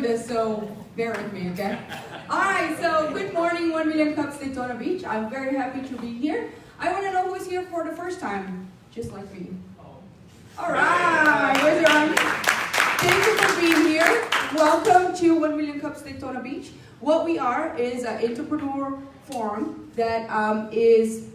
this, so bear with me, okay? All right, so good morning, 1 Million Cups Daytona Beach. I'm very happy to be here. I want to know who's here for the first time, just like me. All right, where's your arm? Thank you for being here. Welcome to 1 Million Cups Daytona Beach. What we are is an entrepreneur forum that is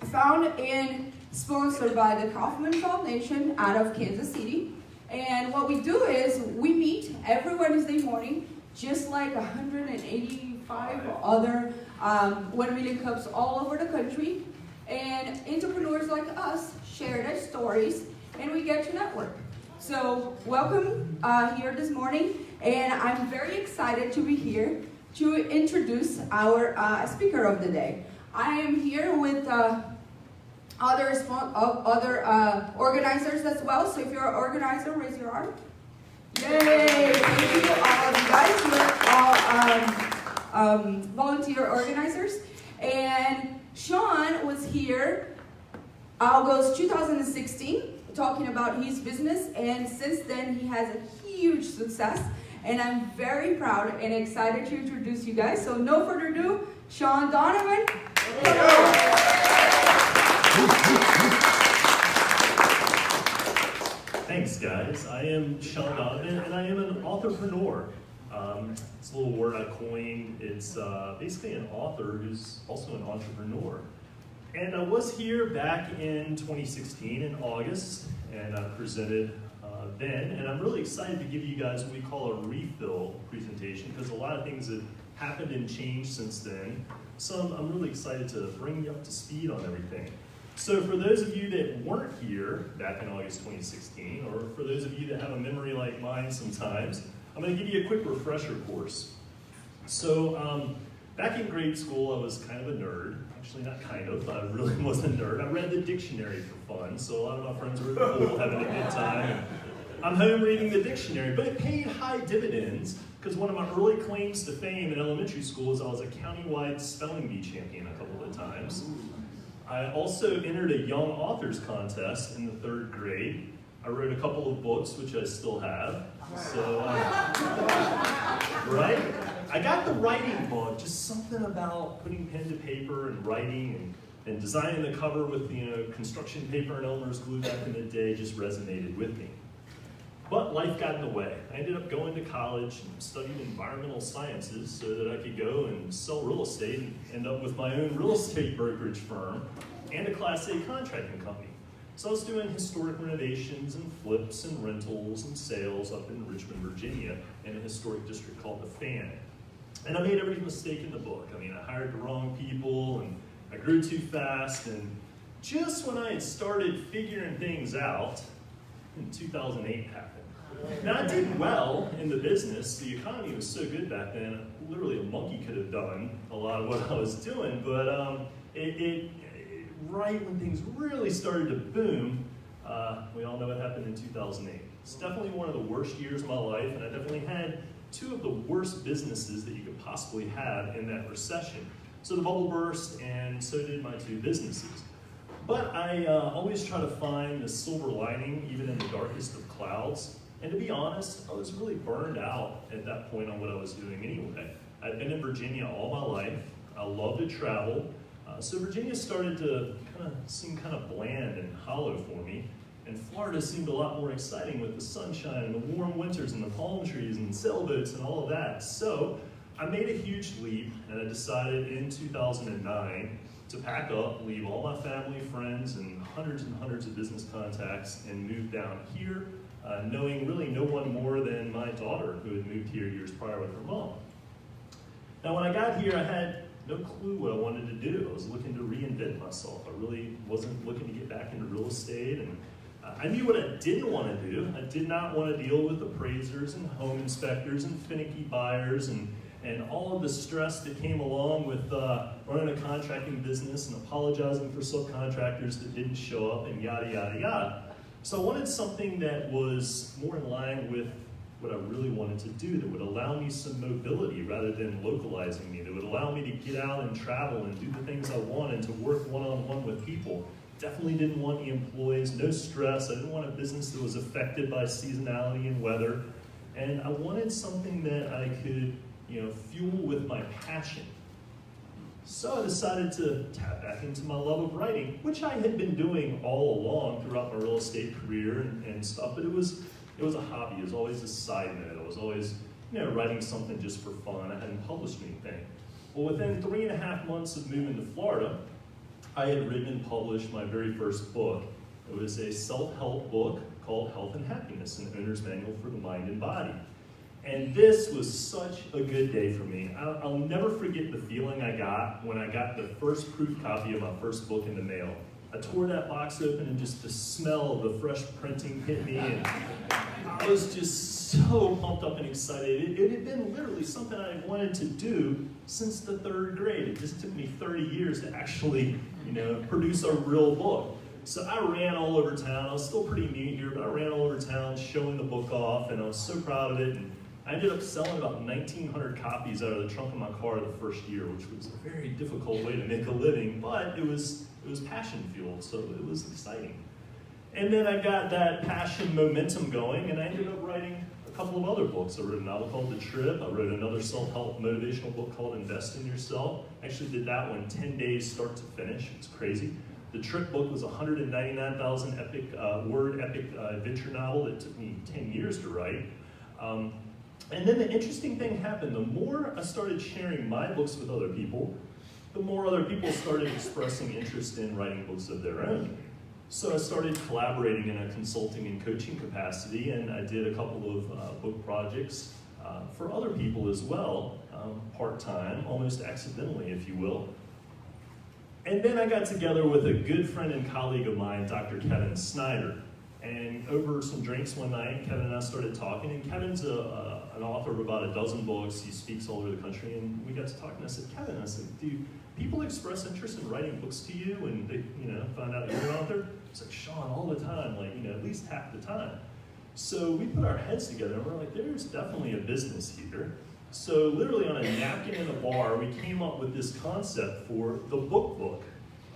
found and sponsored by the Kaufman Foundation out of Kansas City. And what we do is we meet every Wednesday morning, just like 185 other 1 Million Cups all over the country. And entrepreneurs like us share their stories, and we get to network. So welcome here this morning, and I'm very excited to be here to introduce our speaker of the day. I am here with other organizers as well. So if you're an organizer, raise your arm. Yay! Thank you all of you guys. You're all volunteer organizers. And Sean was here August 2016 talking about his business, and since then he has a huge success, and I'm very proud and excited to introduce you guys. So no further ado, Sean Donovan. Thanks, guys. I am Sean Donovan, and I am an authorpreneur. It's a little word I coined. It's basically an author who's also an entrepreneur. And I was here back in 2016 in August, and I presented then. And I'm really excited to give you guys what we call a refill presentation, because a lot of things have happened and changed since then. So I'm really excited to bring you up to speed on everything. So for those of you that weren't here back in August 2016, or for those of you that have a memory like mine sometimes, I'm going to give you a quick refresher course. So back in grade school, I was kind of a nerd. Actually, not kind of, I really was a nerd. I read the dictionary for fun, so a lot of my friends were at the pool having a good time. And I'm home reading the dictionary, but it paid high dividends, because one of my early claims to fame in elementary school is I was a countywide spelling bee champion a couple of times. I also entered a young authors contest in the 3rd grade. I wrote a couple of books, which I still have. So, right? I got the writing bug, just something about putting pen to paper and writing and designing the cover with, construction paper and Elmer's glue back in the day just resonated with me. But life got in the way. I ended up going to college and studied environmental sciences so that I could go and sell real estate and end up with my own real estate brokerage firm and a Class A contracting company. So I was doing historic renovations and flips and rentals and sales up in Richmond, Virginia, in a historic district called the Fan. And I made every mistake in the book. I hired the wrong people, and I grew too fast, and just when I had started figuring things out, in 2008 happened. Now, I did well in the business. The economy was so good back then, literally a monkey could have done a lot of what I was doing, but right when things really started to boom, we all know what happened in 2008. It's definitely one of the worst years of my life, and I definitely had 2 of the worst businesses that you could possibly have in that recession. So the bubble burst, and so did my 2 businesses. But I always try to find the silver lining, even in the darkest of clouds. And to be honest, I was really burned out at that point on what I was doing anyway. I'd been in Virginia all my life. I love to travel. So Virginia started to seem kind of bland and hollow for me. And Florida seemed a lot more exciting with the sunshine and the warm winters and the palm trees and sailboats and all of that. So I made a huge leap, and I decided in 2009 to pack up, leave all my family, friends, and hundreds of business contacts, and move down here, knowing really no one more than my daughter, who had moved here years prior with her mom. Now, when I got here, I had no clue what I wanted to do. I was looking to reinvent myself. I really wasn't looking to get back into real estate, and I knew what I didn't want to do. I did not want to deal with appraisers and home inspectors and finicky buyers and all of the stress that came along with running a contracting business and apologizing for subcontractors that didn't show up and yada, yada, yada. So I wanted something that was more in line with what I really wanted to do, that would allow me some mobility rather than localizing me, that would allow me to get out and travel and do the things I wanted, to work one-on-one with people. Definitely didn't want the employees, no stress. I didn't want a business that was affected by seasonality and weather. And I wanted something that I could, fuel with my passion. So I decided to tap back into my love of writing, which I had been doing all along throughout my real estate career and stuff, but it was a hobby. It was always a side note. I was always, writing something just for fun. I hadn't published anything. Well, within 3.5 months of moving to Florida, I had written and published my very first book. It was a self-help book called Health and Happiness, an owner's manual for the mind and body. And this was such a good day for me. I'll never forget the feeling I got when I got the first proof copy of my first book in the mail. I tore that box open and just the smell of the fresh printing hit me, and I was just so pumped up and excited. It had been literally something I wanted to do since the 3rd grade. It just took me 30 years to actually, produce a real book. So I ran all over town. I was still pretty new here, but I ran all over town showing the book off, and I was so proud of it. And I ended up selling about 1,900 copies out of the trunk of my car the first year, which was a very difficult way to make a living, but it was passion fueled, so it was exciting. And then I got that passion momentum going, and I ended up writing a couple of other books. I wrote a novel called The Trip. I wrote another self-help motivational book called Invest in Yourself. I actually did that one 10 days start to finish. It's crazy. The Trip book was a 199,000 word epic adventure novel that took me 10 years to write. And then the interesting thing happened. The more I started sharing my books with other people, the more other people started expressing interest in writing books of their own. So I started collaborating in a consulting and coaching capacity, and I did a couple of book projects for other people as well, part-time, almost accidentally, if you will. And then I got together with a good friend and colleague of mine, Dr. Kevin Snyder. And over some drinks one night, Kevin and I started talking, and Kevin's an author of about 12 books. He speaks all over the country, and we got to talking. I said, Kevin, do people express interest in writing books to you when they, find out you're an author? It's like, Sean, all the time, at least half the time. So we put our heads together, and we're like, there's definitely a business here. So literally on a napkin in a bar, we came up with this concept for the book,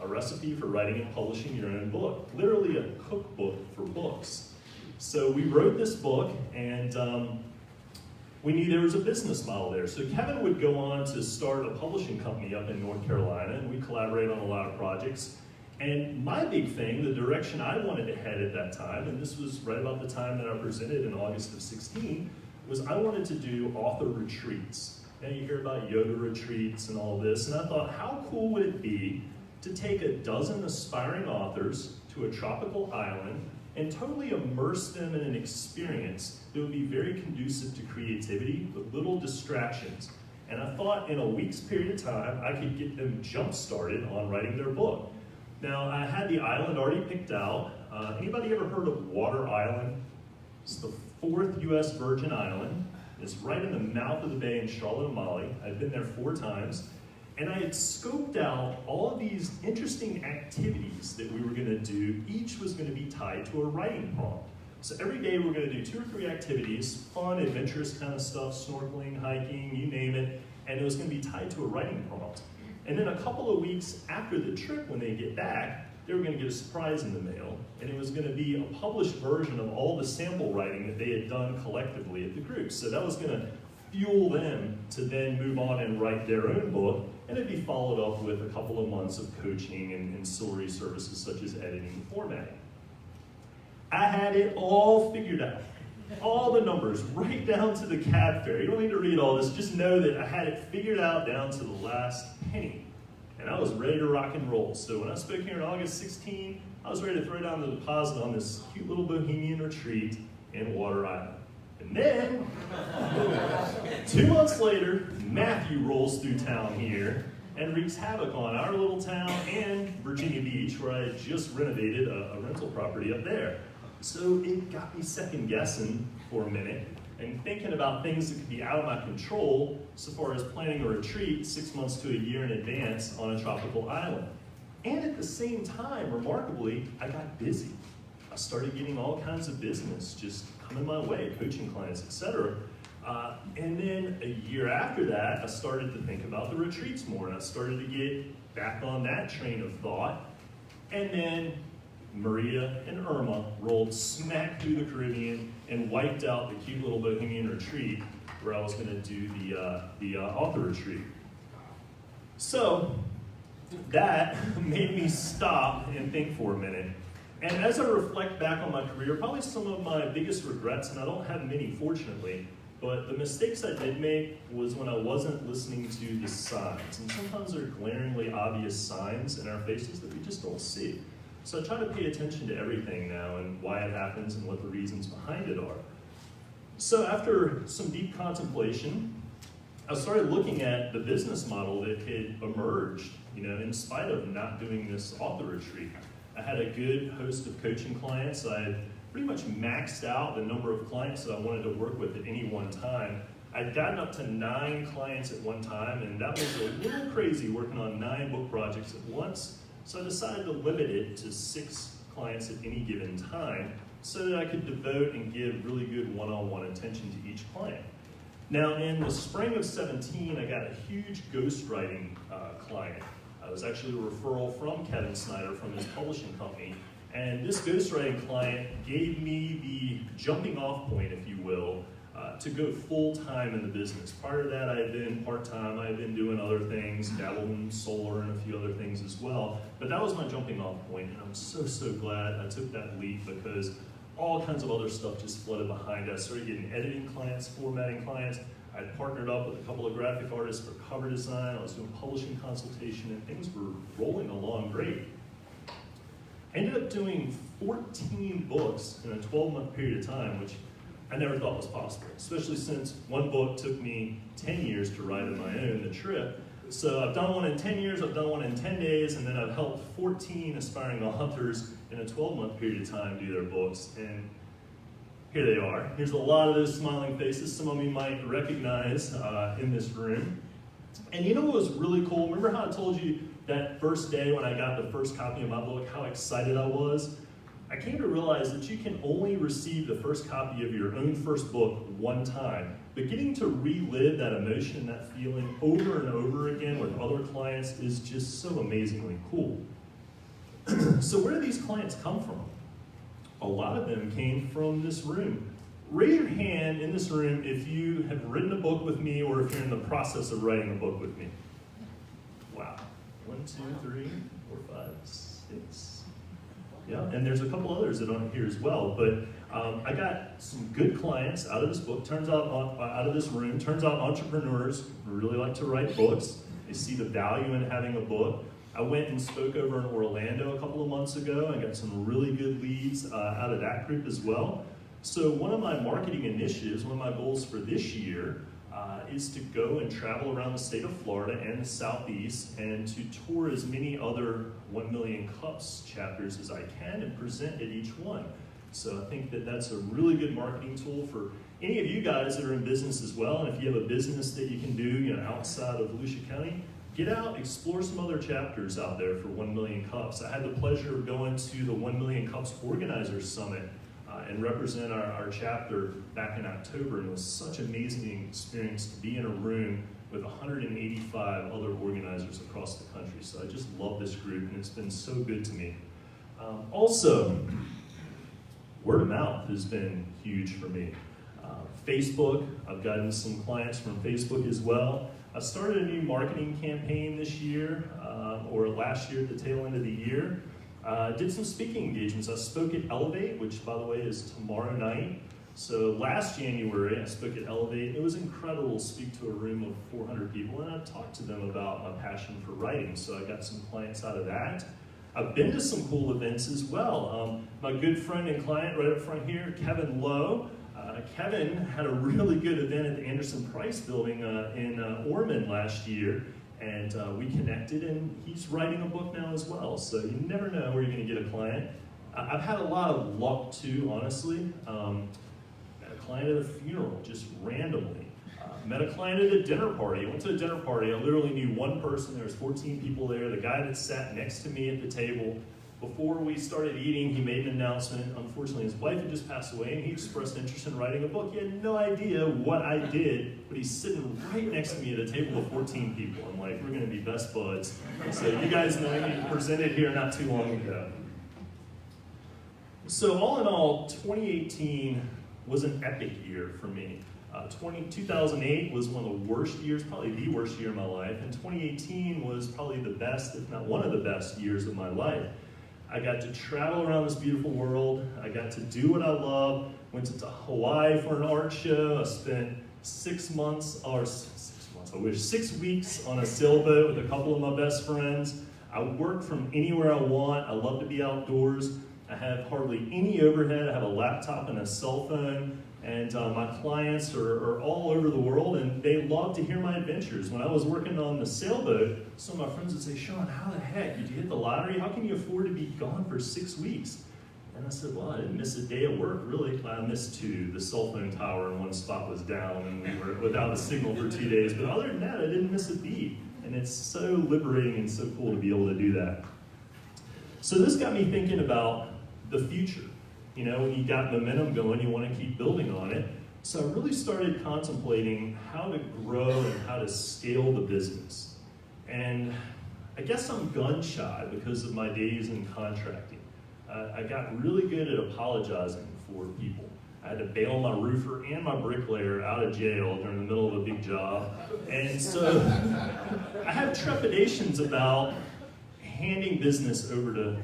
a recipe for writing and publishing your own book, literally a cookbook for books. So we wrote this book, and we knew there was a business model there. So Kevin would go on to start a publishing company up in North Carolina, and we collaborated on a lot of projects. And my big thing, the direction I wanted to head at that time, and this was right about the time that I presented in August of 16, was I wanted to do author retreats. Now you hear about yoga retreats and all this, and I thought, how cool would it be to take 12 aspiring authors to a tropical island and totally immerse them in an experience that would be very conducive to creativity with little distractions. And I thought in a week's period of time, I could get them jump-started on writing their book. Now, I had the island already picked out. Anybody ever heard of Water Island? It's the 4th U.S. Virgin Island. It's right in the mouth of the bay in Charlotte, Mali. I've been there 4 times. And I had scoped out all of these interesting activities that we were going to do. Each was going to be tied to a writing prompt. So every day we're going to do 2 or 3 activities, fun, adventurous kind of stuff, snorkeling, hiking, you name it, and it was going to be tied to a writing prompt. And then a couple of weeks after the trip, when they get back, they were going to get a surprise in the mail, and it was going to be a published version of all the sample writing that they had done collectively at the group. So that was going to fuel them to then move on and write their own book, and it'd be followed up with a couple of months of coaching and ancillary services such as editing and formatting. I had it all figured out. All the numbers, right down to the cab fare. You don't need to read all this, just know that I had it figured out down to the last penny. And I was ready to rock and roll. So when I spoke here in August 16, I was ready to throw down the deposit on this cute little bohemian retreat in Water Island. And then, 2 months later, Matthew rolls through town here and wreaks havoc on our little town and Virginia Beach, where I had just renovated a rental property up there. So it got me second guessing for a minute and thinking about things that could be out of my control so far as planning a retreat 6 months to a year in advance on a tropical island. And at the same time, remarkably, I got busy. I started getting all kinds of business just coming my way, coaching clients, etc. And then a year after that, I started to think about the retreats more, and I started to get back on that train of thought. And then Maria and Irma rolled smack through the Caribbean and wiped out the cute little Bohemian retreat where I was going to do the author retreat. So that made me stop and think for a minute. And as I reflect back on my career, probably some of my biggest regrets, and I don't have many fortunately, but the mistakes I did make was when I wasn't listening to the signs. And sometimes there are glaringly obvious signs in our faces that we just don't see. So I try to pay attention to everything now and why it happens and what the reasons behind it are. So after some deep contemplation, I started looking at the business model that had emerged, in spite of not doing this author retreat. I had a good host of coaching clients. I had pretty much maxed out the number of clients that I wanted to work with at any one time. I'd gotten up to 9 clients at one time, and that was a little crazy working on 9 book projects at once. So I decided to limit it to 6 clients at any given time so that I could devote and give really good one-on-one attention to each client. Now, in the spring of 17, I got a huge ghostwriting client. It was actually a referral from Kevin Snyder from his publishing company. And this ghostwriting client gave me the jumping off point, if you will, to go full-time in the business. Prior to that, I had been part-time. I had been doing other things, dabbled in solar and a few other things as well. But that was my jumping off point, and I'm so, so glad I took that leap because all kinds of other stuff just flooded behind us. I started getting editing clients, formatting clients. I partnered up with a couple of graphic artists for cover design. I was doing publishing consultation, and things were rolling along great. I ended up doing 14 books in a 12-month period of time, which I never thought was possible, especially since one book took me 10 years to write on my own, The Trip. So I've done one in 10 years, I've done one in 10 days, and then I've helped 14 aspiring authors in a 12-month period of time do their books. And here they are. Here's a lot of those smiling faces. Some of you might recognize in this room. And you know what was really cool? Remember how I told you that first day when I got the first copy of my book, how excited I was? I came to realize that you can only receive the first copy of your own first book one time, but getting to relive that emotion and that feeling over and over again with other clients is just so amazingly cool. So where do these clients come from? A lot of them came from this room. Raise your hand in this room if you have written a book with me or if you're in the process of writing a book with me. Wow. 1, 2, 3, 4, 5, 6. Yeah, and there's a couple others that aren't here as well, but I got some good clients out of this book. Turns out, out of this room, turns out entrepreneurs really like to write books. They see the value in having a book. I went and spoke over in Orlando a couple of months ago and got some really good leads out of that group as well. So one of my marketing initiatives, one of my goals for this year is to go and travel around the state of Florida and the Southeast and to tour as many other 1 Million Cups chapters as I can and present at each one. So I think that that's a really good marketing tool for any of you guys that are in business as well. And if you have a business that you can do outside of Volusia County, get out, explore some other chapters out there for 1 Million Cups. I had the pleasure of going to the 1 Million Cups Organizers Summit and represent our chapter back in October, and it was such an amazing experience to be in a room with 185 other organizers across the country. So I just love this group, and it's been so good to me. Also, word of mouth has been huge for me. Facebook, I've gotten some clients from Facebook as well. I started a new marketing campaign this year, or last year at the tail end of the year. Did some speaking engagements. I spoke at Elevate, which by the way is tomorrow night. So last January I spoke at Elevate. It was incredible to speak to a room of 400 people, and I talked to them about my passion for writing. So I got some clients out of that. I've been to some cool events as well. My good friend and client right up front here, Kevin Lowe. Kevin had a really good event at the Anderson Price building in Ormond last year. And we connected, and he's writing a book now as well. So you never know where you're going to get a client. I've had a lot of luck too, honestly. Met a client at a funeral, just randomly. Met a client at a dinner party. I went to a dinner party. I literally knew one person. There was 14 people there. The guy that sat next to me at the table, before we started eating, he made an announcement. Unfortunately, his wife had just passed away, and he expressed interest in writing a book. He had no idea what I did, but he's sitting right next to me at a table of 14 people. I'm like, we're going to be best buds. So you guys know he presented here not too long ago. So all in all, 2018 was an epic year for me. 2008 was one of the worst years, probably the worst year of my life, and 2018 was probably the best, if not one of the best years of my life. I got to travel around this beautiful world. I got to do what I love. Went to Hawaii for an art show. I spent 6 weeks on a sailboat with a couple of my best friends. I work from anywhere I want. I love to be outdoors. I have hardly any overhead. I have a laptop and a cell phone. And my clients are all over the world, and they love to hear my adventures. When I was working on the sailboat, some of my friends would say, Sean, how the heck did you hit the lottery? How can you afford to be gone for 6 weeks? And I said, well, I didn't miss a day of work, really. I missed 2. The cell phone tower in one spot was down, and we were without a signal for 2 days. But other than that, I didn't miss a beat. And it's so liberating and so cool to be able to do that. So this got me thinking about the future. You know, when you got momentum going, you want to keep building on it. So I really started contemplating how to grow and how to scale the business. And I guess I'm gun shy because of my days in contracting. I got really good at apologizing for people. I had to bail my roofer and my bricklayer out of jail during the middle of a big job. And so I have trepidations about handing business over to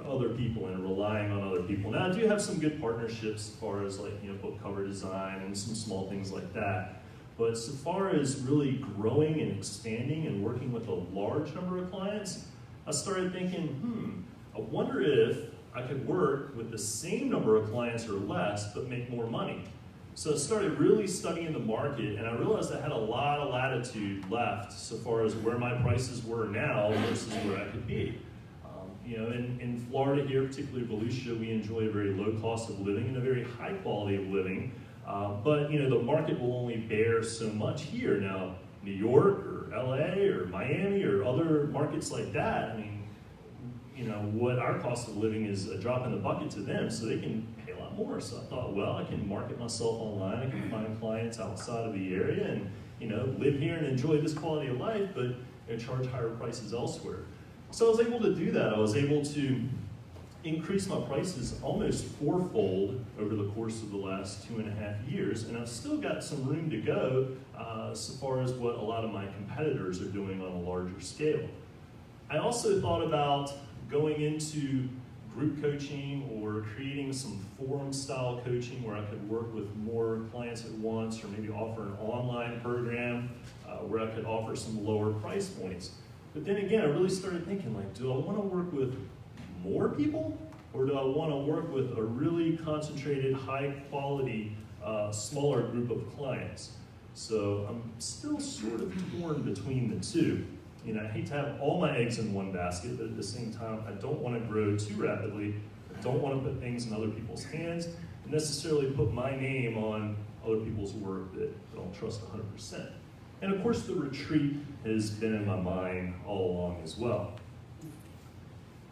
other people and relying on other people. Now I do have some good partnerships as far as book cover design and some small things like that. But so far as really growing and expanding and working with a large number of clients, I started thinking, I wonder if I could work with the same number of clients or less, but make more money. So I started really studying the market, and I realized I had a lot of latitude left so far as where my prices were now versus where I could be. In Florida here, particularly Volusia, we enjoy a very low cost of living and a very high quality of living. But the market will only bear so much here. Now, New York or LA or Miami or other markets like that, what our cost of living is a drop in the bucket to them, so they can pay a lot more. So I thought, well, I can market myself online, I can find clients outside of the area and live here and enjoy this quality of life, but charge higher prices elsewhere. So I was able to do that. I was able to increase my prices almost 4-fold over the course of the last 2.5 years, and I've still got some room to go so far as what a lot of my competitors are doing on a larger scale. I also thought about going into group coaching or creating some forum-style coaching where I could work with more clients at once, or maybe offer an online program where I could offer some lower price points. But then again, I really started thinking, do I want to work with more people, or do I want to work with a really concentrated, high-quality, smaller group of clients? So I'm still sort of torn between the two. I hate to have all my eggs in one basket, but at the same time, I don't want to grow too rapidly. I don't want to put things in other people's hands and necessarily put my name on other people's work that I don't trust 100%. And of course, the retreat has been in my mind all along as well.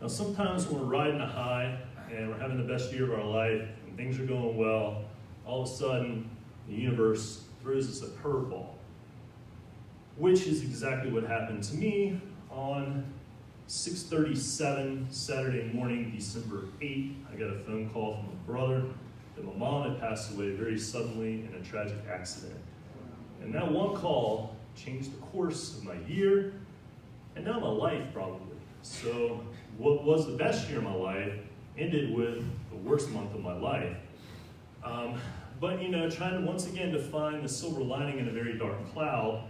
Now, sometimes when we're riding a high and we're having the best year of our life and things are going well, all of a sudden, the universe throws us a curveball, which is exactly what happened to me on 6:37 Saturday morning, December 8th. I got a phone call from my brother that my mom had passed away very suddenly in a tragic accident. And that one call changed the course of my year, and now my life probably. So what was the best year of my life ended with the worst month of my life. But trying to once again to find the silver lining in a very dark cloud,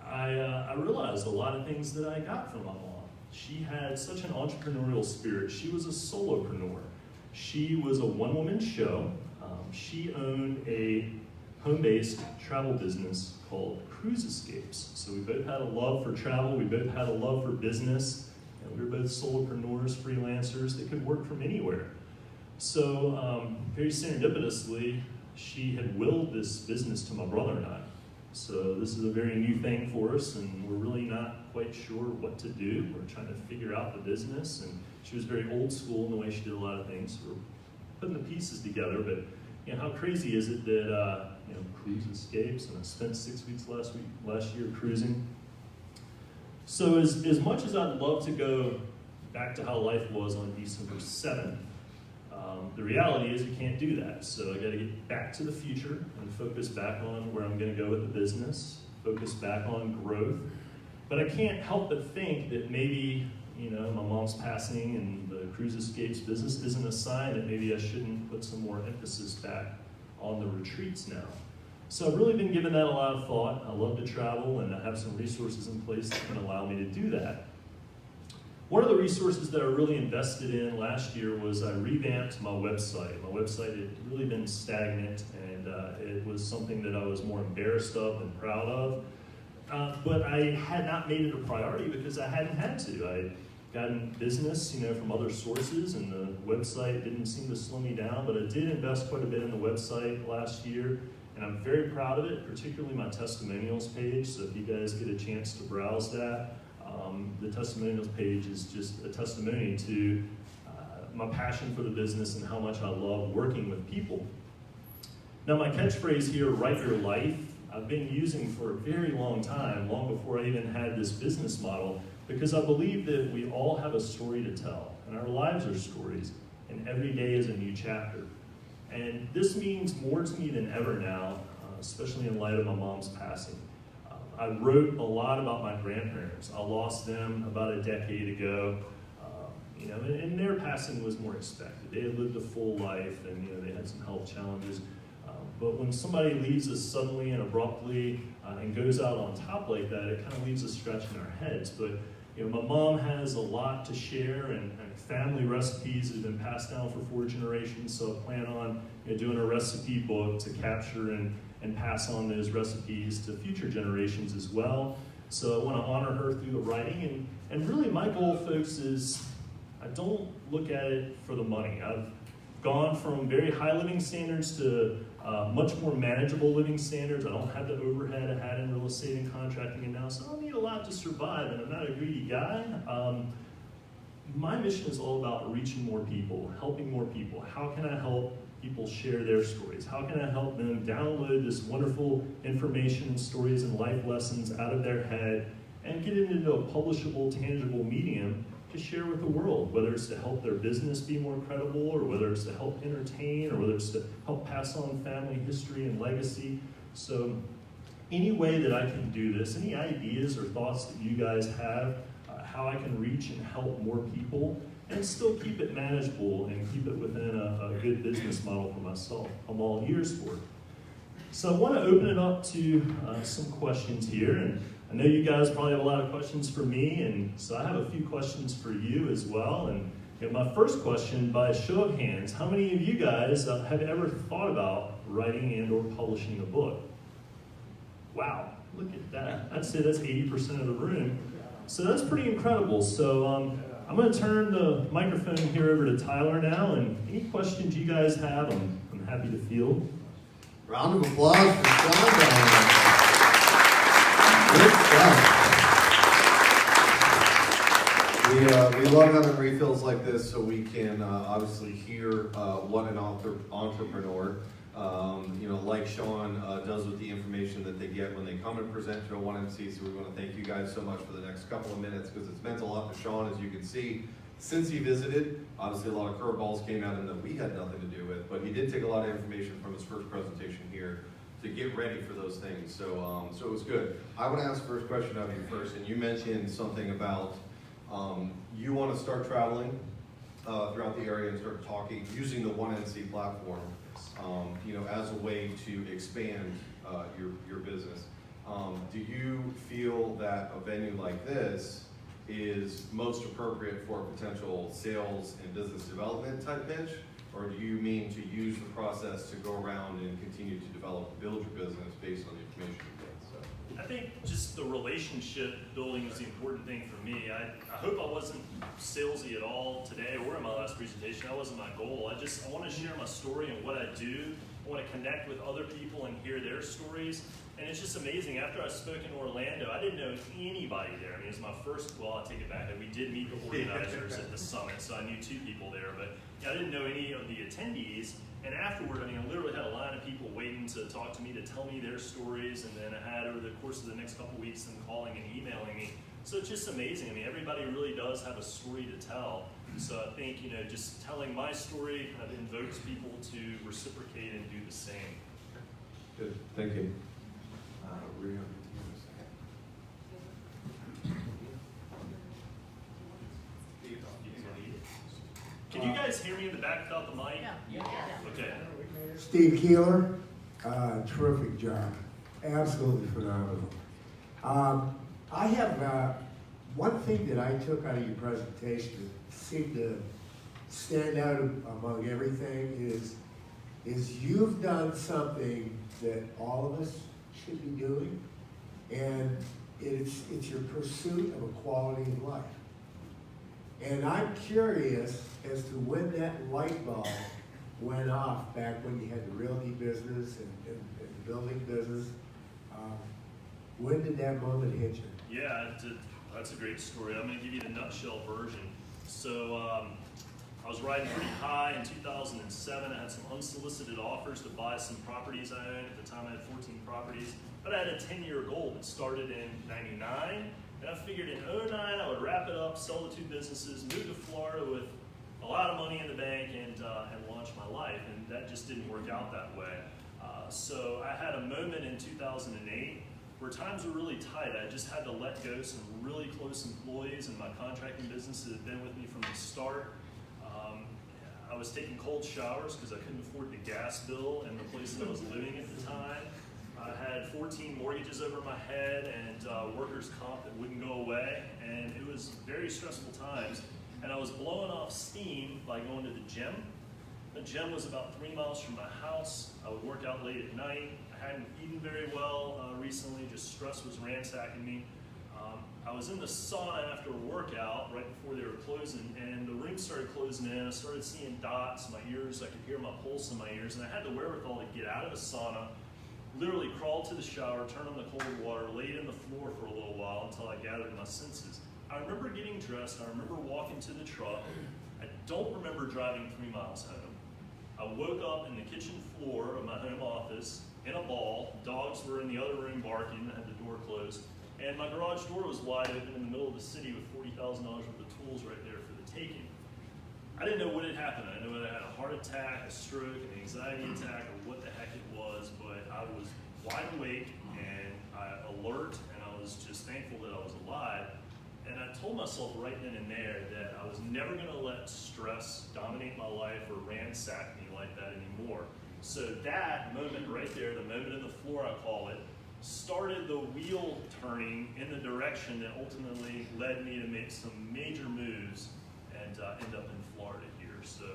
I realized a lot of things that I got from my mom. She had such an entrepreneurial spirit. She was a solopreneur. She was a one-woman show. She owned a home-based travel business called Cruise Escapes. So we both had a love for travel, we both had a love for business, and we were both solopreneurs, freelancers that could work from anywhere. So very serendipitously, she had willed this business to my brother and I. So this is a very new thing for us, and we're really not quite sure what to do. We're trying to figure out the business, and she was very old school in the way she did a lot of things. So we're putting the pieces together, but how crazy is it that Cruise Escapes, and I spent 6 weeks last year cruising. So as much as I'd love to go back to how life was on December 7th, The reality is you can't do that. So I got to get back to the future and focus back on where I'm going to go with the business, focus back on growth. But I can't help but think that maybe, my mom's passing and the cruise escapes business isn't a sign that maybe I shouldn't put some more emphasis back on the retreats now. So I've really been giving that a lot of thought. I love to travel, and I have some resources in place that can allow me to do that. One of the resources that I really invested in last year was I revamped my website. My website had really been stagnant, and it was something that I was more embarrassed of than proud of. But I had not made it a priority because I hadn't had to. I'd gotten business, from other sources, and the website didn't seem to slow me down, but I did invest quite a bit in the website last year, and I'm very proud of it, particularly my testimonials page. So if you guys get a chance to browse that, the testimonials page is just a testimony to my passion for the business and how much I love working with people. Now my catchphrase here, write your life, I've been using for a very long time, long before I even had this business model, because I believe that we all have a story to tell, and our lives are stories, and every day is a new chapter. And this means more to me than ever now, especially in light of my mom's passing. I wrote a lot about my grandparents. I lost them about a decade ago, and their passing was more expected. They had lived a full life, and they had some health challenges. But when somebody leaves us suddenly and abruptly and goes out on top like that, it kind of leaves us scratching our heads. But my mom has a lot to share, and family recipes have been passed down for 4 generations. So I plan on doing a recipe book to capture and pass on those recipes to future generations as well. So I want to honor her through the writing. And really my goal, folks, is I don't look at it for the money. I've gone from very high living standards to much more manageable living standards. I don't have the overhead I had in real estate and contracting, and now, so I don't need a lot to survive, and I'm not a greedy guy. My mission is all about reaching more people, helping more people. How can I help people share their stories? How can I help them download this wonderful information, stories, and life lessons out of their head and get it into a publishable, tangible medium to share with the world, whether it's to help their business be more credible, or whether it's to help entertain, or whether it's to help pass on family history and legacy. So any way that I can do this, any ideas or thoughts that you guys have, how I can reach and help more people and still keep it manageable and keep it within a good business model for myself, I'm all ears for it. So I want to open it up to some questions here, and I know you guys probably have a lot of questions for me, and so I have a few questions for you as well. And my first question, by a show of hands, how many of you guys have ever thought about writing and or publishing a book? Wow, look at that. I'd say that's 80% of the room. So that's pretty incredible. So I'm going to turn the microphone here over to Tyler now, and any questions you guys have, I'm happy to field. Round of applause for SeanDon. Good stuff. We love having refills like this so we can obviously hear what an entrepreneur, like Sean does with the information that they get when they come and present to a 1MC. So we want to thank you guys so much for the next couple of minutes, because it's meant a lot to Sean, as you can see. Since he visited, obviously a lot of curveballs came at him that we had nothing to do with, but he did take a lot of information from his first presentation here to get ready for those things. So it was good. I want to ask the first question of you first, and you mentioned something about you want to start traveling throughout the area and start talking, using the 1MC platform, as a way to expand your business. Do you feel that a venue like this is most appropriate for a potential sales and business development type pitch? Or do you mean to use the process to go around and continue to develop and build your business based on the information you get? So. I think just the relationship building is the important thing for me. I hope I wasn't salesy at all today or in my last presentation. That wasn't my goal. I want to share my story and what I do. I want to connect with other people and hear their stories. And it's just amazing. After I spoke in Orlando, I didn't know anybody there. I mean, it was my first, well, I'll take it back. We did meet the organizers at the summit, so I knew 2 people there, but I didn't know any of the attendees. And afterward, I literally had a line of people waiting to talk to me, to tell me their stories, and then I had, over the course of the next couple weeks, them calling and emailing me. So it's just amazing. Everybody really does have a story to tell. So I think, just telling my story kind of invokes people to reciprocate and do the same. Good, thank you. Can you guys hear me in the back without the mic? Yeah. Okay. Steve Keeler, terrific job, absolutely phenomenal. I have one thing that I took out of your presentation that seemed to stand out among everything is you've done something that all of us should be doing, and it's your pursuit of a quality of life. And I'm curious as to when that light bulb went off back when you had the realty business and the building business. When did that moment hit you? Yeah, that's a great story. I'm going to give you the nutshell version. So I was riding pretty high in 2007. I had some unsolicited offers to buy some properties I owned. At the time I had 14 properties, but I had a 10-year goal that started in '99. And I figured in '09 I would wrap it up, sell the two businesses, move to Florida with a lot of money in the bank, and launch my life. And that just didn't work out that way. So I had a moment in 2008 where times were really tight. I just had to let go some really close employees in my contracting business that had been with me from the start. I was taking cold showers because I couldn't afford the gas bill in the place that I was living at the time. I had 14 mortgages over my head and workers' comp that wouldn't go away, and it was very stressful times. And I was blowing off steam by going to the gym. The gym was about 3 miles from my house. I would work out late at night. I hadn't eaten very well recently, just stress was ransacking me. I was in the sauna after a workout right before they were closing, and the room started closing in. I started seeing dots in my ears. I could hear my pulse in my ears, and I had the wherewithal to get out of the sauna, literally crawl to the shower, turn on the cold water, laid in the floor for a little while until I gathered my senses. I remember getting dressed. I remember walking to the truck. I don't remember driving 3 miles home. I woke up in the kitchen floor of my home office in a ball. Dogs were in the other room barking. I had the door closed. And my garage door was wide open in the middle of the city with $40,000 worth of tools right there for the taking. I didn't know what had happened. I didn't know whether I had a heart attack, a stroke, an anxiety attack, or what the heck it was, but I was wide awake and alert, and I was just thankful that I was alive. And I told myself right then and there that I was never going to let stress dominate my life or ransack me like that anymore. So that moment right there, the moment in the floor I call it, started the wheel turning in the direction that ultimately led me to make some major moves and end up in Florida here. So.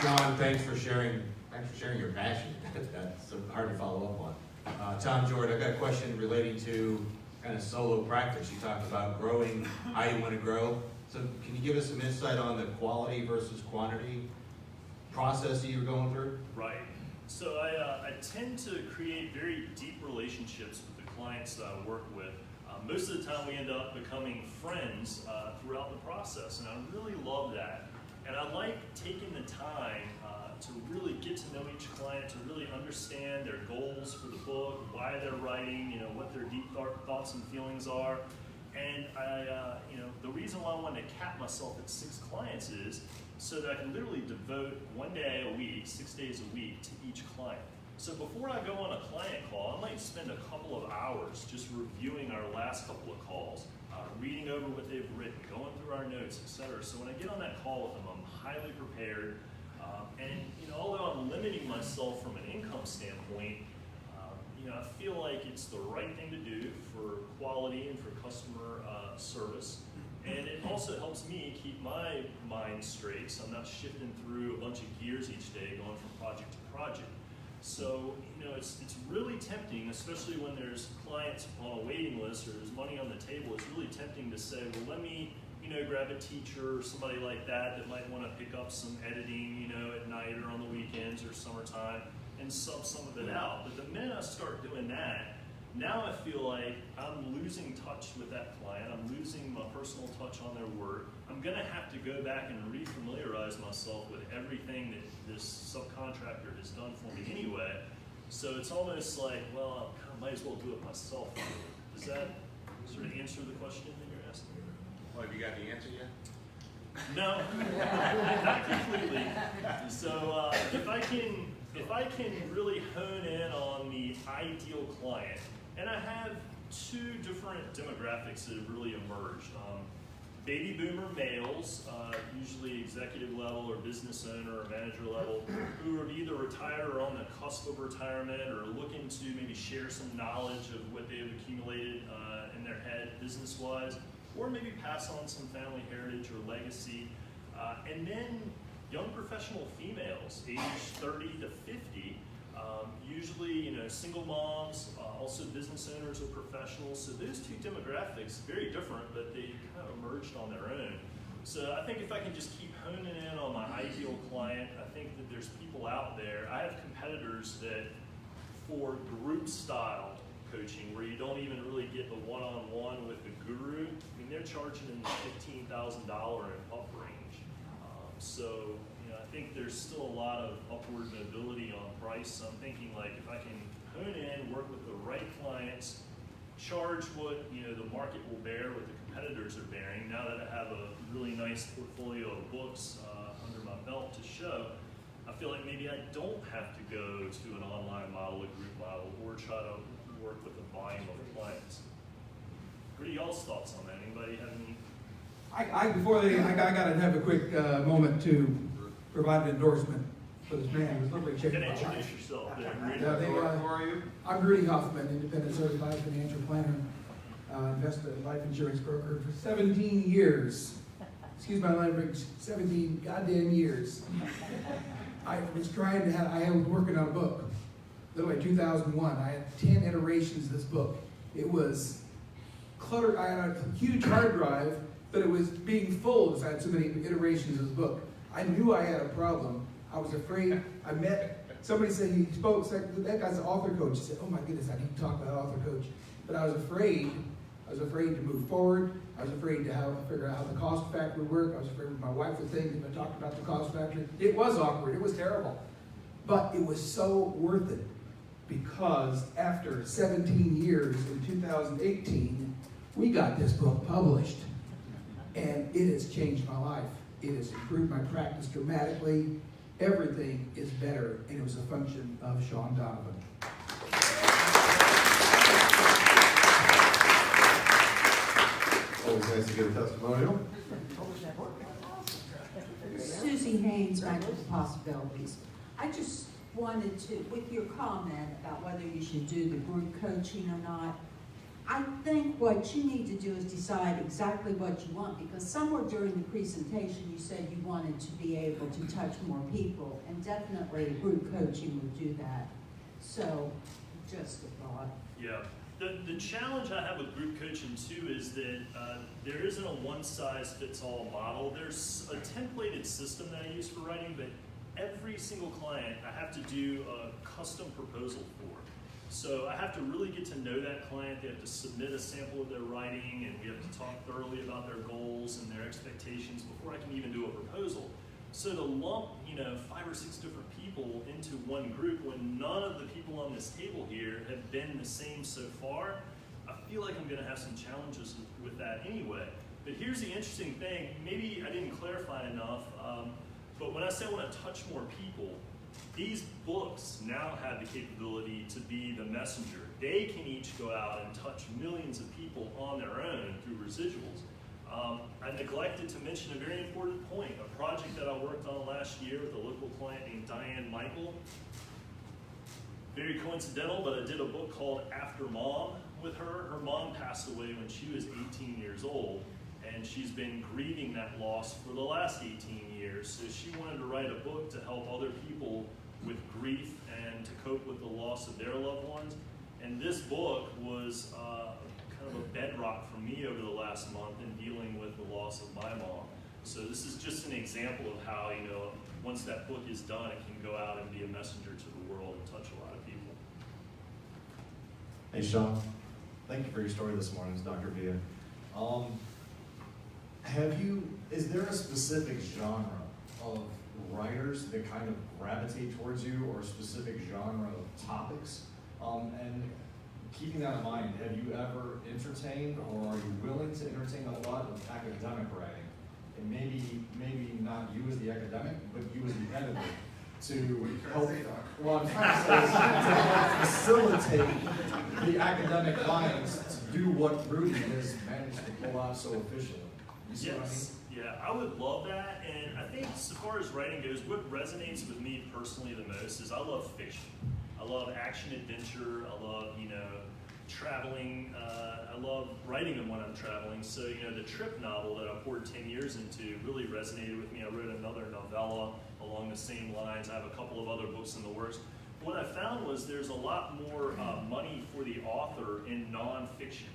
Sean, thanks for sharing your passion. That's hard to follow up on. Tom, George, I've got a question relating to kind of solo practice. You talked about growing, how you want to grow. So can you give us some insight on the quality versus quantity process that you're going through? Right. So I tend to create very deep relationships with the clients that I work with. Most of the time we end up becoming friends throughout the process, and I really love that. And I like taking the time to really get to know each client, to really understand their goals for the book, why they're writing, what their deep thoughts and feelings are. And the reason why I wanted to cap myself at 6 clients is so that I can literally devote 1 day a week, 6 days a week to each client. So before I go on a client call, I might spend a couple of hours just reviewing our last couple of calls, reading over what they've written, going through our notes, etc. So when I get on that call with them, I'm highly prepared. And although I'm limiting myself from an income standpoint, I feel like it's the right thing to do for quality and for customer service. And it also helps me keep my mind straight, so I'm not shifting through a bunch of gears each day, going from project to project. So, it's really tempting, especially when there's clients on a waiting list or there's money on the table, it's really tempting to say, well, let me, grab a teacher or somebody like that might want to pick up some editing, at night or on the weekends or summertime and sub some of it out. But the minute I start doing that, now I feel like I'm losing touch with that client. I'm losing my personal touch on their work. I'm going to have to go back and refamiliarize myself with everything that this subcontractor has done for me anyway. So it's almost like, well, I might as well do it myself. Does that sort of answer the question that you're asking? Well, have you got the answer yet? No, not completely. So if I can really hone in on the ideal client, and I have two different demographics that have really emerged. Baby boomer males, usually executive level or business owner or manager level, who are either retired or on the cusp of retirement or looking to maybe share some knowledge of what they have accumulated in their head business-wise, or maybe pass on some family heritage or legacy. And then young professional females, age 30 to 50, usually single moms, also business owners or professionals. So those two demographics, very different, but they kind of emerged on their own. So I think if I can just keep honing in on my ideal client, I think that there's people out there. I have competitors that for group style coaching, where you don't even really get the one-on-one with the guru, I mean, they're charging in the $15,000 and up range. So I think there's still a lot of upward mobility on price. So I'm thinking, like, if I can hone in, work with the right clients, charge what the market will bear, what the competitors are bearing. Now that I have a really nice portfolio of books under my belt to show, I feel like maybe I don't have to go to an online model, a group model, or try to work with a volume of clients. What are y'all's thoughts on that? Anybody have any? I got to have a quick moment to provide an endorsement for this man who's literally You changed can my life. introduce yourself there. Who are you? I'm Rudy Hoffman, independent certified financial planner, investor and life insurance broker for 17 years. Excuse my language, 17 goddamn years. I was working on a book, literally 2001. I had 10 iterations of this book. It was cluttered. I had a huge hard drive, but it was being full because I had so many iterations of this book. I knew I had a problem. I was afraid. I met somebody said he spoke. Said, that guy's an author coach. He said, "Oh my goodness, I need to talk about author coach." But I was afraid. I was afraid to move forward. I was afraid to figure out how the cost factor would work. I was afraid what my wife would think if I talked about the cost factor. It was awkward. It was terrible. But it was so worth it because after 17 years in 2018, we got this book published. And it has changed my life. It has improved my practice dramatically. Everything is better, and it was a function of Sean Donovan. Always nice to get a testimonial. Susie Haynes, Bank of Possibilities. I just wanted to, with your comment about whether you should do the group coaching or not, I think what you need to do is decide exactly what you want, because somewhere during the presentation you said you wanted to be able to touch more people, and definitely group coaching would do that. So, just a thought. Yeah. The challenge I have with group coaching too is that there isn't a one-size-fits-all model. There's a templated system that I use for writing, but every single client I have to do a custom proposal for. So I have to really get to know that client. They have to submit a sample of their writing, and we have to talk thoroughly about their goals and their expectations before I can even do a proposal. So to lump, 5 or 6 different people into one group when none of the people on this table here have been the same so far, I feel like I'm going to have some challenges with that anyway. But here's the interesting thing. Maybe I didn't clarify enough, but when I say I want to touch more people, these books now have the capability to be the messenger. They can each go out and touch millions of people on their own through residuals. I neglected to mention a very important point, a project that I worked on last year with a local client named Diane Michael. Very coincidental, but I did a book called After Mom with her. Her mom passed away when she was 18 years old, and she's been grieving that loss for the last 18 years. So she wanted to write a book to help other people with grief and to cope with the loss of their loved ones. And this book was kind of a bedrock for me over the last month in dealing with the loss of my mom. So this is just an example of how, once that book is done, it can go out and be a messenger to the world and touch a lot of people. Hey Sean, thank you for your story this morning. It's Dr. Villa. Is there a specific genre of writers that kind of gravitate towards you, or a specific genre of topics? And keeping that in mind, have you ever entertained or are you willing to entertain a lot of academic writing? And maybe not you as the academic, but you as the editor to help, well, I'm trying to say is to help facilitate the academic minds to do what Rudy has managed to pull out so efficiently. You see what I mean? Yes, yeah, I would love that, and I think as far as writing goes, what resonates with me personally the most is I love fiction. I love action adventure, I love, traveling, I love writing them when I'm traveling. So, the trip novel that I poured 10 years into really resonated with me. I wrote another novella along the same lines. I have a couple of other books in the works. What I found was there's a lot more money for the author in nonfiction.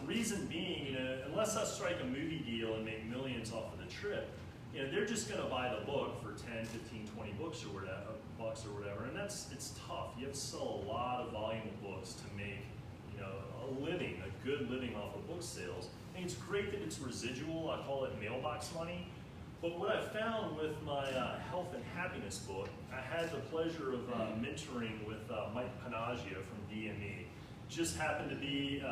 Reason being, unless I strike a movie deal and make millions off of the trip, they're just going to buy the book for 10, 15, 20 bucks or whatever, and it's tough. You have to sell a lot of volume of books to make, a living, a good living off of book sales. I think it's great that it's residual. I call it mailbox money. But what I found with my health and happiness book, I had the pleasure of mentoring with Mike Panagio from DME. Just happened to be,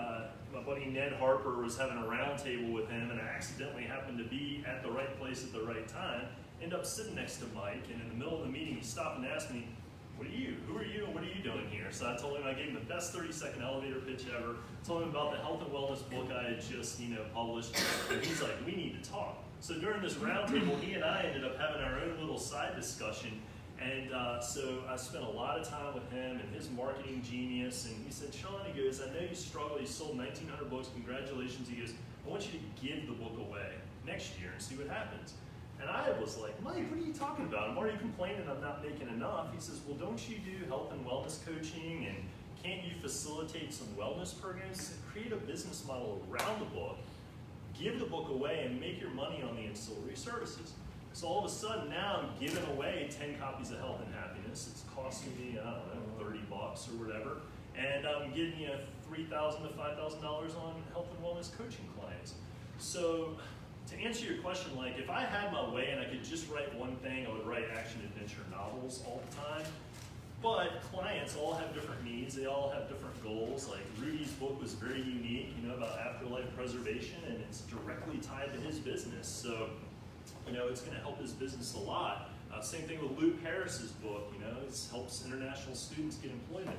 my buddy Ned Harper was having a round table with him, and I accidentally happened to be at the right place at the right time. End up sitting next to Mike, and in the middle of the meeting, he stopped and asked me, "What are you? Who are you? And what are you doing here?" So I told him, I gave him the best 30-second elevator pitch ever. Told him about the health and wellness book I had just, published, and he's like, "We need to talk." So during this round table, he and I ended up having our own little side discussion. And so I spent a lot of time with him and his marketing genius. And he said, "Sean," he goes, "I know you struggle. You sold 1,900 books. Congratulations." He goes, "I want you to give the book away next year and see what happens." And I was like, "Mike, what are you talking about? I'm already complaining I'm not making enough." He says, "Well, don't you do health and wellness coaching? And can't you facilitate some wellness programs? He said, create a business model around the book, give the book away, and make your money on the ancillary services." So all of a sudden now I'm giving away 10 copies of Health and Happiness. It's costing me, I don't know, 30 bucks or whatever. And I'm getting $3,000 to $5,000 on health and wellness coaching clients. So to answer your question, if I had my way and I could just write one thing, I would write action adventure novels all the time. But clients all have different needs. They all have different goals. Like Rudy's book was very unique, about afterlife preservation, and it's directly tied to his business. So, it's going to help his business a lot. Same thing with Luke Harris's book, it helps international students get employment.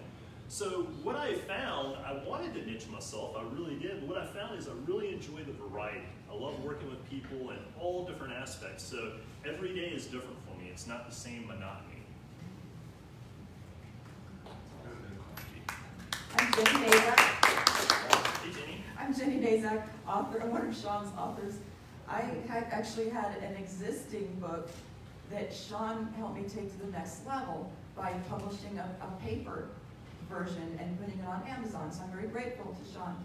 So what I found, I wanted to niche myself, I really did, but what I found is I really enjoy the variety. I love working with people in all different aspects, so every day is different for me. It's not the same monotony. I'm Jenny Nazak. Hey, Jenny. I'm Jenny Nazak, author, one of Sean's authors. I had actually had an existing book that Sean helped me take to the next level by publishing a paper version and putting it on Amazon, so I'm very grateful to Sean.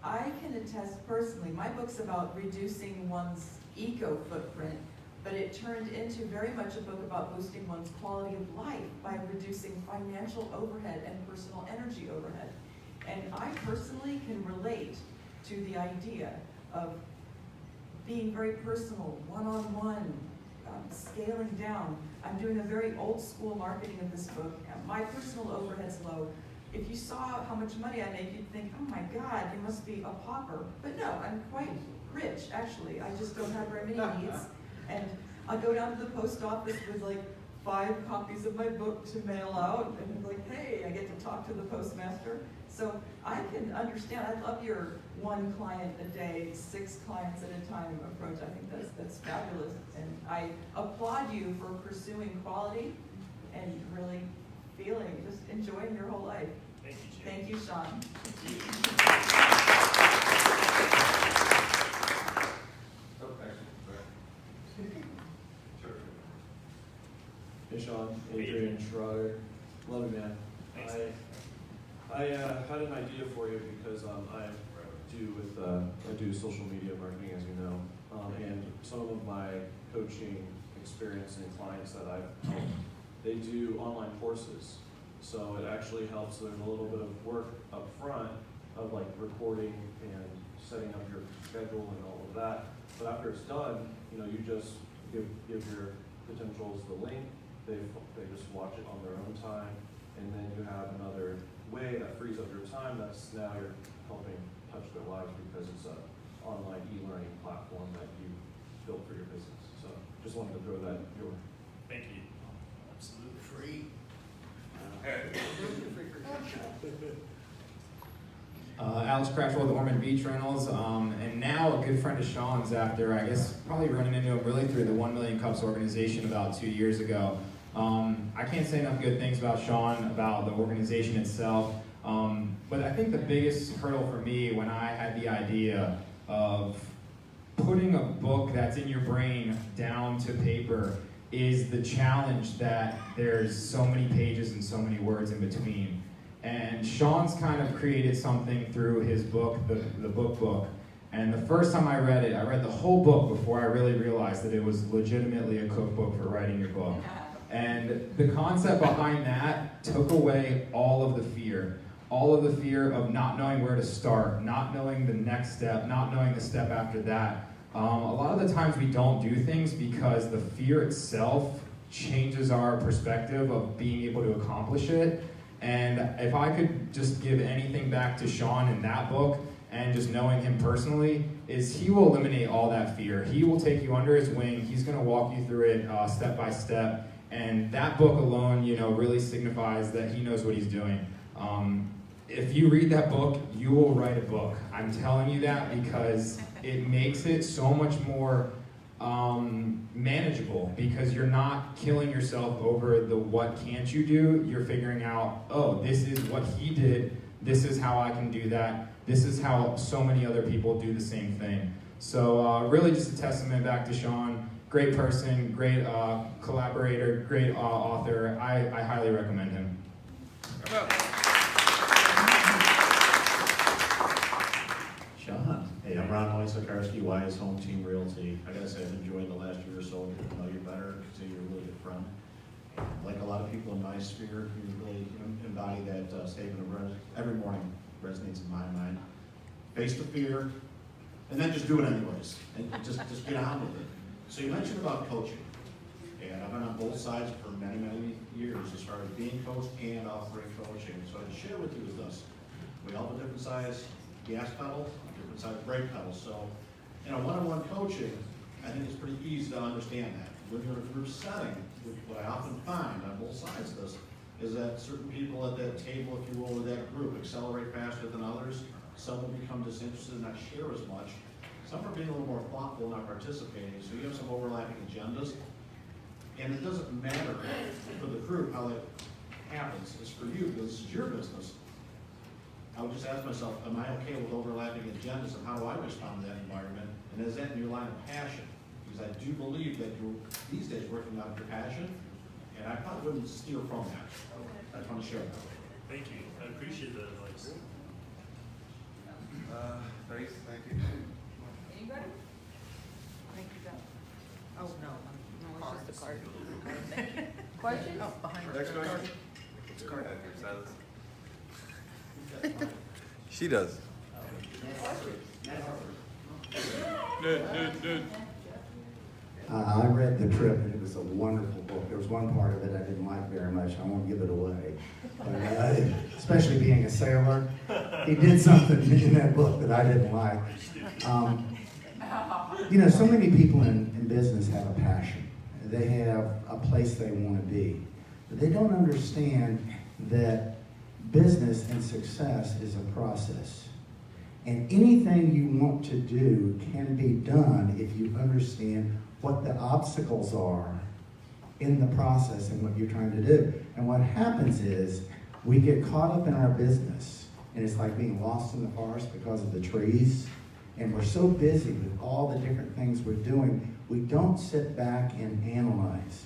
I can attest personally, my book's about reducing one's eco-footprint, but it turned into very much a book about boosting one's quality of life by reducing financial overhead and personal energy overhead. And I personally can relate to the idea of being very personal, one-on-one, scaling down. I'm doing a very old school marketing of this book. My personal overhead's low. If you saw how much money I make, you'd think, "Oh my God, you must be a pauper." But no, I'm quite rich, actually. I just don't have very many needs. And I go down to the post office with 5 copies of my book to mail out, and hey, I get to talk to the postmaster. So I can understand. I love your 1 client a day, 6 clients at a time approach. I think that's fabulous, and I applaud you for pursuing quality and really just enjoying your whole life. Thank you, Jenny. Thank you, Sean. Hey Sean, Adrian Schroeder. Love you, man. Thanks. I had an idea for you because I do social media marketing, as you know, and some of my coaching experience and clients that I've helped, they do online courses. So it actually helps. There's a little bit of work up front of recording and setting up your schedule and all of that. But after it's done, you just give your potentials the link. They just watch it on their own time. and then you have another way that frees up your time that's now you're helping touch their lives because it's an online e-learning platform that you built for your business. So just wanted to throw that your way. Thank you. Absolutely. Free. Alex Cratchwell with Ormond Beach Rentals, and now a good friend of Sean's after, I guess, probably running into him really through the 1 Million Cups organization about 2 years ago. I can't say enough good things about Sean, about the organization itself, but I think the biggest hurdle for me when I had the idea of putting a book that's in your brain down to paper is the challenge that there's so many pages and so many words in between. And Sean's kind of created something through his book, the book. And the first time I read it, I read the whole book before I really realized that it was legitimately a cookbook for writing your book. And the concept behind that took away all of the fear of not knowing where to start, not knowing the next step, not knowing the step after that. A lot of the times we don't do things because the fear itself changes our perspective of being able to accomplish it. And if I could just give anything back to Sean in that book, and just knowing him personally, is he will eliminate all that fear. He will take you under his wing. He's going to walk you through it step by step. And that book alone, really signifies that he knows what he's doing. If you read that book, you will write a book. I'm telling you that because it makes it so much more manageable, because you're not killing yourself over the what can't you do. You're figuring out, oh, this is what he did. This is how I can do that. This is how so many other people do the same thing. So really just a testament back to Sean. Great person, great collaborator, great author. I highly recommend him. Sean. Hey, I'm Ron Moisakarski, Wise Home Team Realty. I gotta say, I've enjoyed the last year or so, getting to know you better, because you're a really good friend. And like a lot of people in my sphere, you really embody that statement of every morning resonates in my mind. Face the fear, and then just do it anyways, and just get on with it. So you mentioned about coaching, and I've been on both sides for many, many years as far as being coached and offering coaching. So I'd share with you is this: we all have a different size gas pedal, different size brake pedal. So, one-on-one coaching, I think it's pretty easy to understand that. When you're in a group setting, what I often find on both sides of this is that certain people at that table, if you will, with that group accelerate faster than others. Some will become disinterested and not share as much. Some are being a little more thoughtful, not participating. So you have some overlapping agendas. And it doesn't matter for the group how that happens. It's for you, because this is your business. I would just ask myself, am I okay with overlapping agendas, and how do I respond to that environment? And is that in your line of passion? Because I do believe that you're these days working out of your passion, and I probably wouldn't steer from that. I just want to share that. Thank you. I appreciate that advice. Thank you. Anybody? Thank you, Doug. Oh, no, it's just a card. Questions? Oh, behind Next the question. card. She does. I read The Trip, and it was a wonderful book. There was one part of it I didn't like very much. I won't give it away. But, especially being a sailor, he did something in that book that I didn't like. So many people in business have a passion. They have a place they want to be. But they don't understand that business and success is a process. And anything you want to do can be done if you understand what the obstacles are in the process and what you're trying to do. And what happens is we get caught up in our business, and it's like being lost in the forest because of the trees. And we're so busy with all the different things we're doing, we don't sit back and analyze.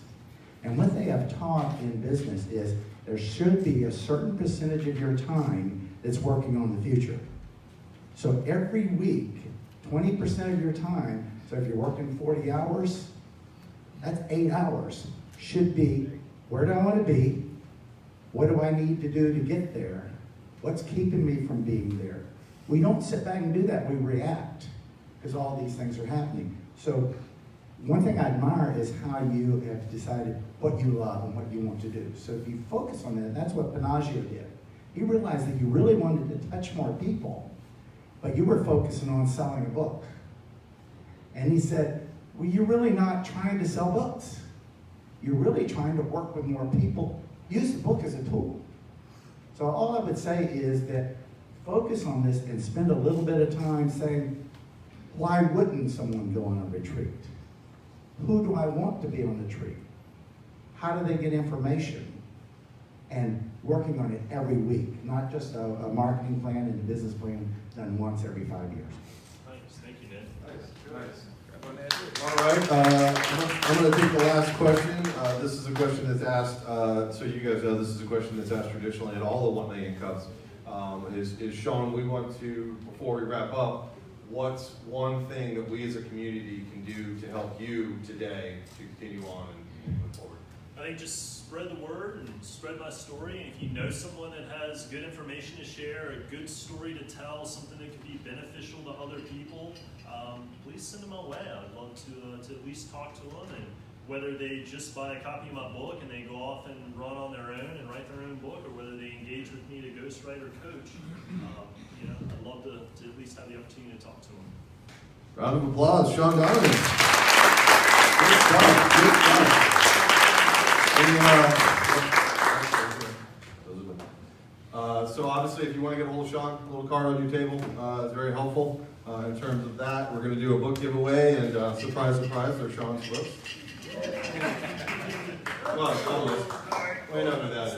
And what they have taught in business is there should be a certain percentage of your time that's working on the future. So every week, 20% of your time, so if you're working 40 hours, that's 8 hours, should be, where do I want to be? What do I need to do to get there? What's keeping me from being there? We don't sit back and do that, we react, because all these things are happening. So one thing I admire is how you have decided what you love and what you want to do. So if you focus on that, that's what Panagio did. He realized that you really wanted to touch more people, but you were focusing on selling a book. And he said, well, you're really not trying to sell books. You're really trying to work with more people. Use the book as a tool. So all I would say is that focus on this and spend a little bit of time saying, why wouldn't someone go on a retreat? Who do I want to be on the retreat? How do they get information? And working on it every week, not just a marketing plan and a business plan done once every 5 years. Thanks. Thank you, Ned. Nice. All right, I'm going to take the last question. This is a question that's asked, so you guys know this is a question that's asked traditionally at all the 1 Million Cups. Is Sean, we want to, before we wrap up, what's one thing that we as a community can do to help you today to continue on and move forward? I think just spread the word and spread my story. And if you know someone that has good information to share, a good story to tell, something that could be beneficial to other people, please send them my way. I'd love to at least talk to them. And whether they just buy a copy of my book and they go off and run on their own and write their own book, or whether they engage with me to ghostwrite or coach, I'd love to at least have the opportunity to talk to them. Round of applause, Sean Donovan. Good stuff, good stuff. So obviously, if you want to get a hold of Sean, a little card on your table is very helpful. In terms of that, we're going to do a book giveaway, and surprise, surprise, they're Sean's books. Come on, we know who that is.